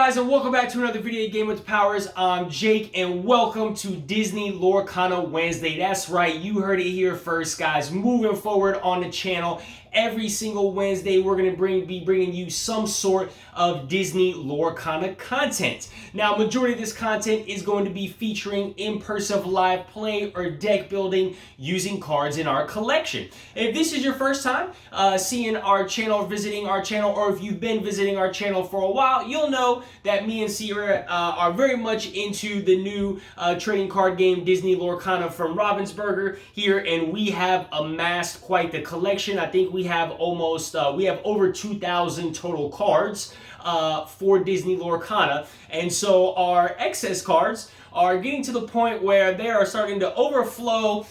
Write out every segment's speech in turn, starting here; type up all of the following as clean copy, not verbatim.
guys, and welcome back to another video game with powers. I'm Jake, and welcome to Disney Lorcana Wednesday. That's right, you heard it here first, guys. Moving forward on the channel, every single Wednesday, we're going to be bringing you some sort of Disney Lorcana content. Now, majority of this content is going to be featuring immersive live play or deck building using cards in our collection. If this is your first time seeing our channel, visiting our channel, or if you've been visiting our channel for a while, you'll know that me and Sierra are very much into the new trading card game Disney Lorcana from Ravensburger here, and we have amassed quite the collection. I think we have over 2,000 total cards for Disney Lorcana, and so our excess cards are getting to the point where they are starting to overflow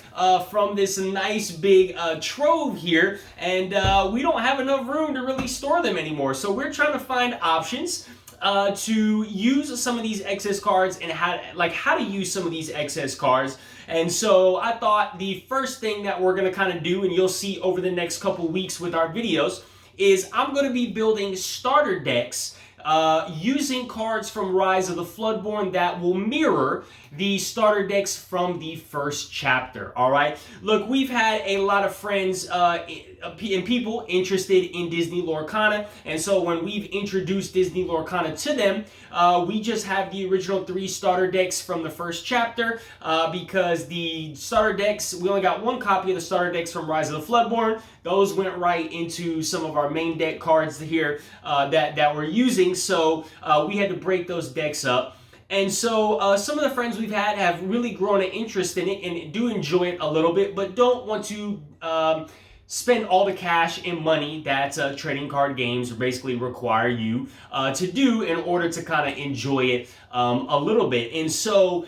from this nice big trove here, and we don't have enough room to really store them anymore. So we're trying to find options to use some of these excess cards and how to use some of these excess cards. And so I thought the first thing that we're going to kind of do, and you'll see over the next couple weeks with our videos, is I'm going to be building starter decks using cards from Rise of the Floodborn that will mirror the starter decks from the first chapter. All right, look, we've had a lot of friends and people interested in Disney Lorcana, and so when we've introduced Disney Lorcana to them, we just have the original 3 starter decks from the first chapter because the starter decks, we only got 1 copy of the starter decks from Rise of the Floodborn. Those went right into some of our main deck cards here that we're using, so we had to break those decks up. And so some of the friends we've had have really grown an interest in it and do enjoy it a little bit, but don't want to spend all the cash and money that trading card games basically require you to do in order to kind of enjoy it a little bit. And so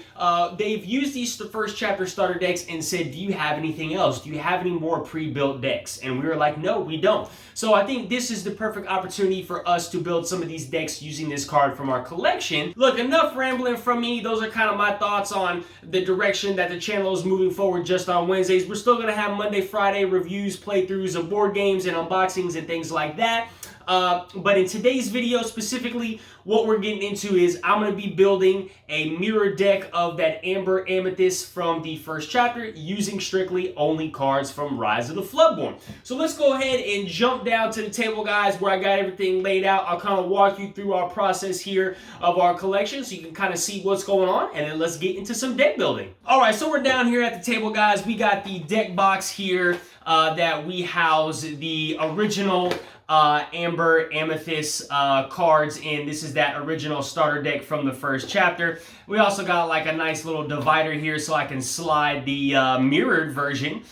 they've used these first chapter starter decks and said, do you have anything else? Do you have any more pre-built decks? And we were like, no, we don't. So I think this is the perfect opportunity for us to build some of these decks using this card from our collection. Look, enough rambling from me. Those are kind of my thoughts on the direction that the channel is moving forward just on Wednesdays. We're still going to have Monday, Friday reviews, playthroughs of board games and unboxings and things like that. But in today's video specifically, what we're getting into is I'm going to be building a mirror deck of that Amber Amethyst from the first chapter using strictly only cards from Rise of the Floodborn. So let's go ahead and jump down to the table, guys, where I got everything laid out. I'll kind of walk you through our process here of our collection so you can kind of see what's going on, and then let's get into some deck building. All right, so we're down here at the table, guys. We got the deck box here that we house the original Amber Amethyst cards in. This is that original starter deck from the first chapter. We also got like a nice little divider here so I can slide the mirrored version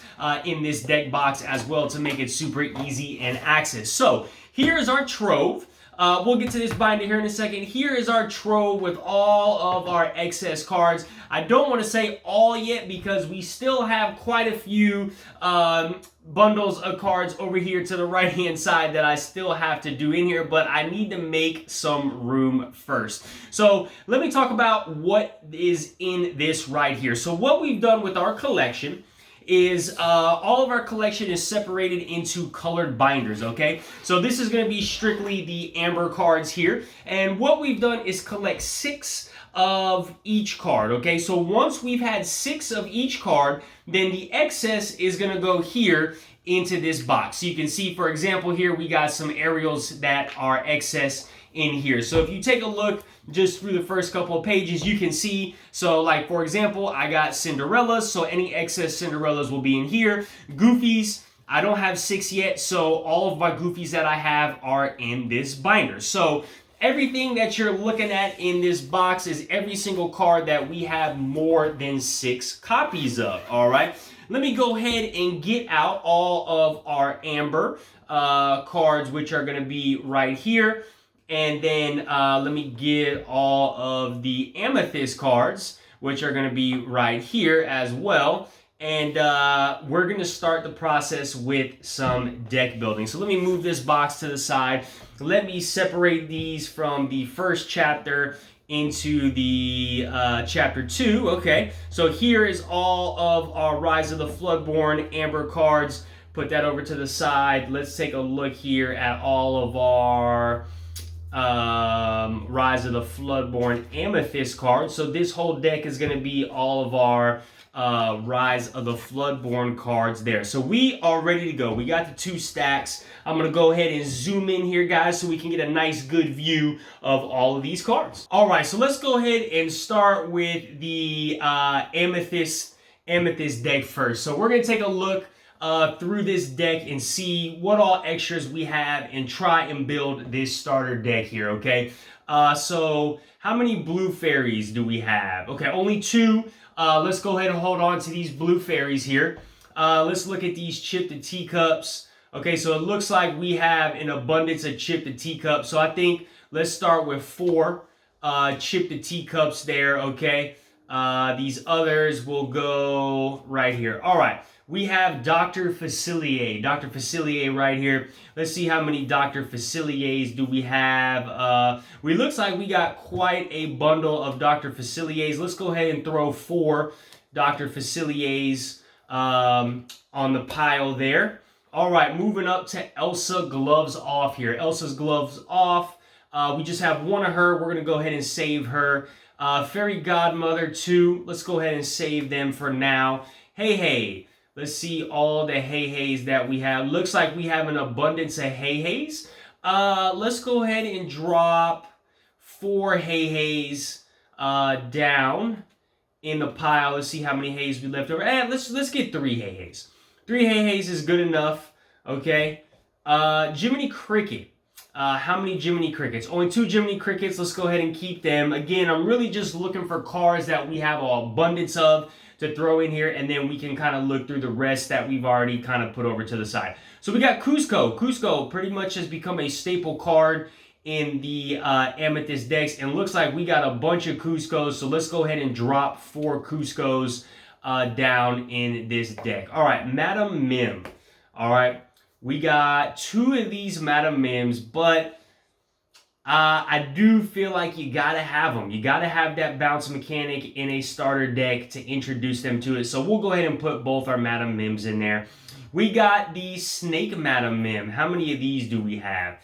in this deck box as well to make it super easy and access. So here's our trove. We'll get to this binder here in a second. Here is our trove with all of our excess cards. I don't want to say all yet because we still have quite a few bundles of cards over here to the right hand side that I still have to do in here, but I need to make some room first. So let me talk about what is in this right here. So what we've done with our collection is all of our collection is separated into colored binders, okay? So this is going to be strictly the Amber cards here, and what we've done is collect 6 of each card, okay? So once we've had 6 of each card, then the excess is going to go here into this box. So you can see, for example, here we got some Ariels that are excess in here. So if you take a look just through the first couple of pages, you can see, so like for example, I got Cinderellas, so any excess Cinderellas will be in here. Goofies, I don't have 6 yet, so all of my Goofies that I have are in this binder. So everything that you're looking at in this box is every single card that we have more than 6 copies of, all right? Let me go ahead and get out all of our Amber cards, which are going to be right here. And then let me get all of the Amethyst cards, which are going to be right here as well. And we're going to start the process with some deck building. So let me move this box to the side. Let me separate these from the first chapter into the chapter 2. Okay, so here is all of our Rise of the Floodborn Amber cards. Put that over to the side. Let's take a look here at all of our Rise of the Floodborn Amethyst cards. So this whole deck is going to be all of our Rise of the Floodborn cards there. So we are ready to go. We got the 2 stacks. I'm going to go ahead and zoom in here, guys, so we can get a nice good view of all of these cards. All right, so let's go ahead and start with the Amethyst deck first. So we're going to take a look through this deck and see what all extras we have and try and build this starter deck here, okay? So how many blue fairies do we have? Okay, only 2. Let's go ahead and hold on to these blue fairies here. Let's look at these chip the teacups. Okay, so it looks like we have an abundance of chip the teacups. So I think let's start with 4 chip the teacups there, okay? These others will go right here. All right. We have Dr. Facilier. Dr. Facilier right here. Let's see how many Dr. Faciliers do we have. We looks like we got quite a bundle of Dr. Faciliers. Let's go ahead and throw 4 Dr. Faciliers on the pile there. All right, moving up to Elsa Gloves Off here. Elsa's Gloves Off. We just have 1 of her. We're going to go ahead and save her. Fairy Godmother 2. Let's go ahead and save them for now. Hey. Let's see all the hey-heys that we have. Looks like we have an abundance of hey-heys. Let's go ahead and drop 4 hey-heys down in the pile. Let's see how many hays we left over. Let's get 3 hey-heys. 3 hey-heys is good enough. Okay. Jiminy Cricket. How many Jiminy Crickets? Only 2 Jiminy Crickets. Let's go ahead and keep them. Again, I'm really just looking for cards that we have an abundance of to throw in here, and then we can kind of look through the rest that we've already kind of put over to the side. So we got Cusco. Cusco pretty much has become a staple card in the Amethyst decks, and looks like we got a bunch of Cuscos, so let's go ahead and drop 4 Cuscos down in this deck. All right, Madam Mim. All right, we got 2 of these Madam Mims, but I do feel like you gotta have them. You gotta have that bounce mechanic in a starter deck to introduce them to it. So we'll go ahead and put both our Madam Mims in there. We got the Snake Madam Mim. How many of these do we have?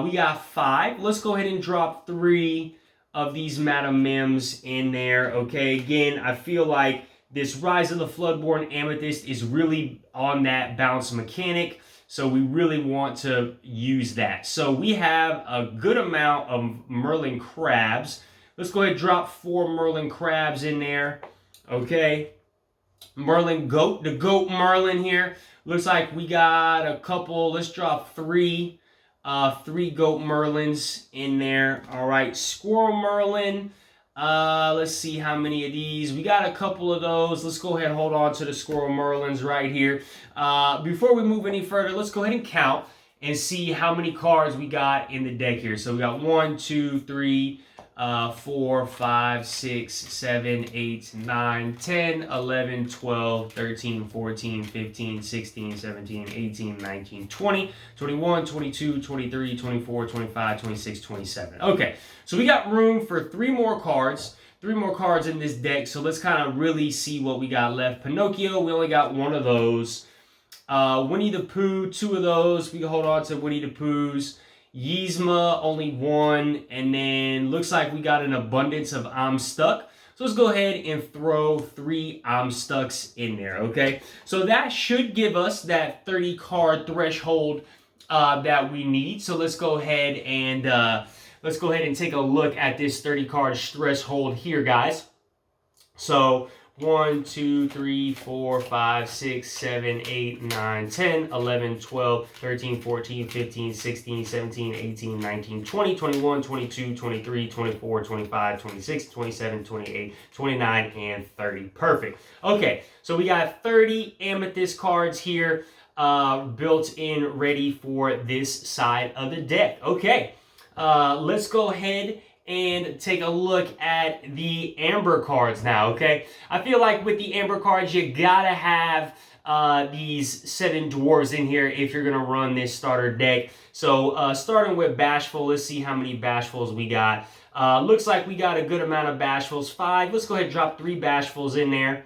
We got 5. Let's go ahead and drop 3 of these Madam Mims in there. Okay, again, I feel like this Rise of the Floodborn Amethyst is really on that bounce mechanic. So we really want to use that. So we have a good amount of Merlin Crabs. Let's go ahead and drop 4 Merlin Crabs in there. Okay. Merlin Goat. The Goat Merlin here. Looks like we got a couple. Let's drop 3. 3 Goat Merlins in there. All right. Squirrel Merlin. Let's see how many of these. We got a couple of those. Let's go ahead and hold on to the Squirrel Merlins right here. Before we move any further, let's go ahead and count and see how many cards we got in the deck here. So we got 1, 2, 3, 4, 5, 6, 7, 8, 9, 10, 11, 12, 13, 14, 15, 16, 17, 18, 19, 20, 21, 22, 23, 24, 25, 26, 27. Okay, so we got room for 3 more cards. 3 more cards in this deck, so let's kind of really see what we got left. Pinocchio, we only got 1 of those. Winnie the Pooh, 2 of those. We can hold on to Winnie the Poohs. Yzma, only 1. And then looks like we got an abundance of I'm Stuck. So let's go ahead and throw 3 I'm Stucks in there, okay? So that should give us that 30 card threshold that we need. So let's go ahead and take a look at this 30 card threshold here, guys. So 1, 2, 3, 4, 5, 6, 7, 8, 9, 10, 11, 12, 13, 14, 15, 16, 17, 18, 19, 20, 21, 22, 23, 24, 25, 26, 27, 28, 29, and 30. Perfect. Okay, so we got 30 Amethyst cards here built in, ready for this side of the deck. Okay, let's go ahead and take a look at the Amber cards now, okay? I feel like with the Amber cards, you gotta have these 7 dwarves in here if you're gonna run this starter deck. So starting with Bashful, let's see how many Bashfuls we got. Looks like we got a good amount of Bashfuls, 5. Let's go ahead and drop 3 Bashfuls in there,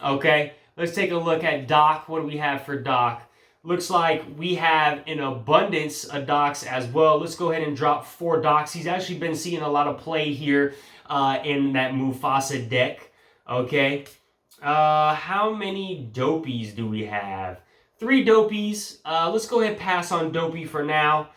okay? Let's take a look at Doc. What do we have for Doc? Looks like we have an abundance of Docs as well. Let's go ahead and drop 4 Docs. He's actually been seeing a lot of play here in that Mufasa deck. Okay. How many Dopies do we have? 3 Dopies. Let's go ahead and pass on Dopey for now.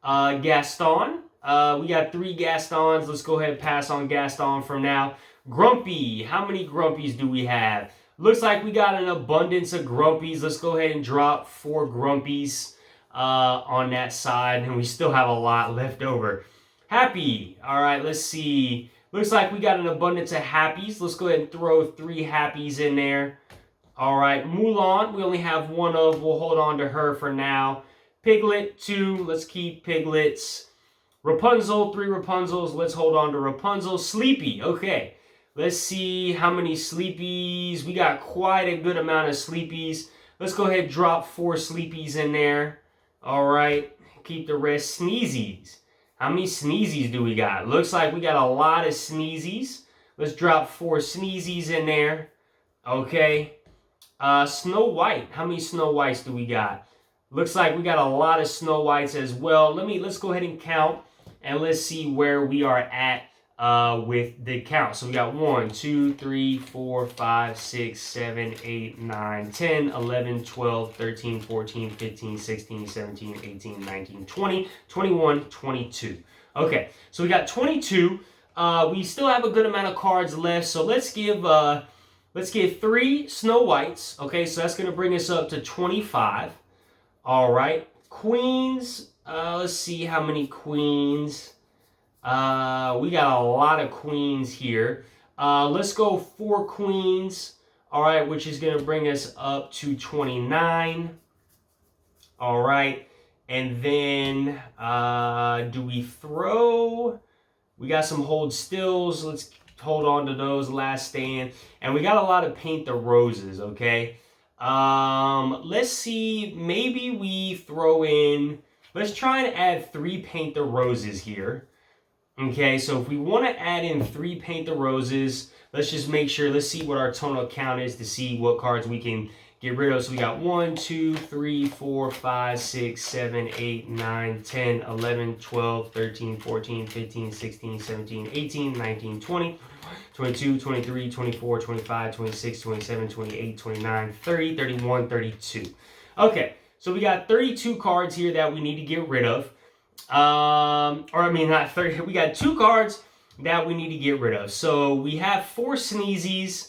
Gaston. We got 3 Gastons. Let's go ahead and pass on Gaston for now. Grumpy. How many Grumpies do we have? Looks like we got an abundance of Grumpies. Let's go ahead and drop 4 Grumpies on that side. And we still have a lot left over. Happy. All right, let's see. Looks like we got an abundance of Happies. Let's go ahead and throw 3 Happies in there. All right, Mulan, we only have 1 of. We'll hold on to her for now. Piglet, 2. Let's keep Piglets. Rapunzel, 3 Rapunzels. Let's hold on to Rapunzel. Sleepy, okay. Let's see how many Sleepies. We got quite a good amount of Sleepies. Let's go ahead and drop 4 Sleepies in there. All right, keep the rest. Sneezies. How many Sneezies do we got? Looks like we got a lot of Sneezies. Let's drop 4 Sneezies in there. Okay. Snow White. How many Snow Whites do we got? Looks like we got a lot of Snow Whites as well. Let's go ahead and count, and let's see where we are at with the count. So we got 1, 2, 3, 4, 5, 6, 7, 8, 9, 10, 11, 12, 13, 14, 15, 16, 17, 18, 19, 20, 21, 22. Okay, so we got 22. We still have a good amount of cards left, so let's give 3 Snow Whites. Okay, so that's going to bring us up to 25. All right, Queens. Let's see how many Queens. We got a lot of Queens here. Let's go 4 Queens. All right, which is going to bring us up to 29. All right, and then do we throw? We got some hold stills. Let's hold on to those. Last stand. And we got a lot of paint the roses, okay? Let's see. Maybe we throw in... Let's try and add 3 paint the roses here. Okay, so if we want to add in 3 paint the roses, let's just make sure. Let's see what our total count is to see what cards we can get rid of. So we got 1, 2, 3, 4, 5, 6, 7, 8, 9, 10, 11, 12, 13, 14, 15, 16, 17, 18, 19, 20, 22, 23, 24, 25, 26, 27, 28, 29, 30, 31, 32. Okay, so we got 32 cards here that we need to get rid of. Not 30. We got 2 cards that we need to get rid of. So we have 4 Sneezies.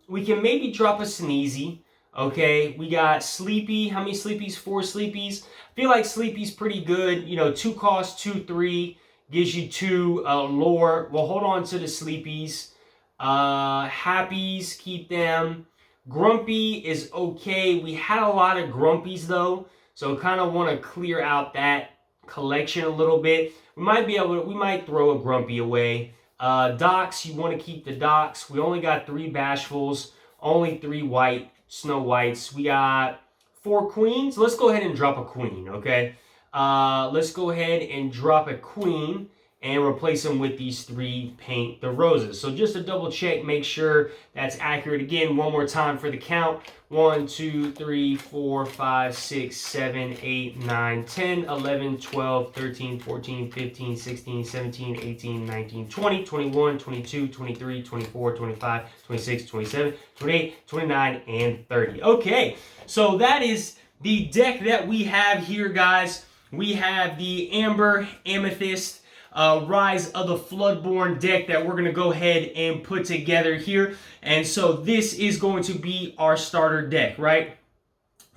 We can maybe drop a Sneezy. Okay, we got Sleepy. How many Sleepies? 4 Sleepies. I feel like Sleepy's pretty good. 2 cost, 2, 3. Gives you 2 lore. We'll hold on to the Sleepies. Happies, keep them. Grumpy is okay. We had a lot of Grumpies though, so kind of want to clear out that collection a little bit. We might throw a Grumpy away. Docs, you want to keep the Docs. We only got 3 Bashfuls, only 3 Snow Whites. We got 4 Queens. Let's go ahead and drop a Queen, okay? Let's go ahead and drop a Queen and replace them with these 3 paint the roses. So just to double check, make sure that's accurate. Again, one more time for the count. 1, 2, 3, 4, 5, 6, 7, 8, 9, 10, 11, 12, 13, 14, 15, 16, 17, 18, 19, 20, 21, 22, 23, 24, 25, 26, 27, 28, 29, and 30. Okay, so that is the deck that we have here, guys. We have the Amber, Amethyst, Rise of the Floodborn deck that we're going to go ahead and put together here. And so this is going to be our starter deck, right?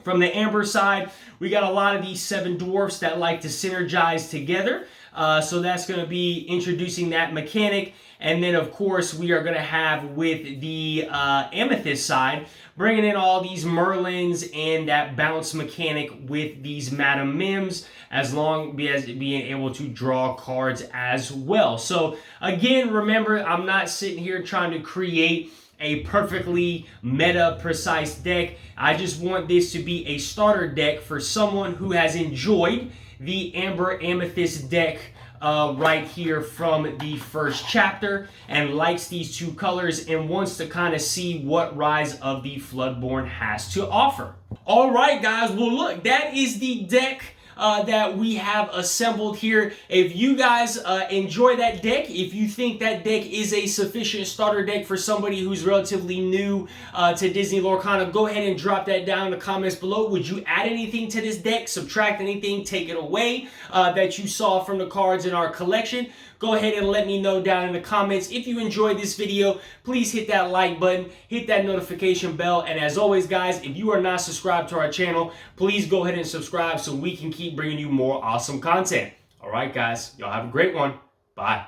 From the Amber side, we got a lot of these 7 dwarfs that like to synergize together. So that's going to be introducing that mechanic. And then, of course, we are going to have with the Amethyst side, bringing in all these Merlins and that bounce mechanic with these Madam Mims, as long as being able to draw cards as well. So, again, remember, I'm not sitting here trying to create a perfectly meta-precise deck. I just want this to be a starter deck for someone who has enjoyed the Amber Amethyst deck right here from the first chapter and likes these two colors and wants to kind of see what Rise of the Floodborn has to offer. All right, guys. Well, look, that is the deck that we have assembled here. If you guys enjoy that deck, if you think that deck is a sufficient starter deck for somebody who's relatively new to Disney Lorcana, go ahead and drop that down in the comments below. Would you add anything to this deck, subtract anything, take it away that you saw from the cards in our collection? Go ahead and let me know down in the comments. If you enjoyed this video, please hit that like button, hit that notification bell, and as always, guys, if you are not subscribed to our channel, please go ahead and subscribe so we can keep bringing you more awesome content. All right, guys, y'all have a great one. Bye.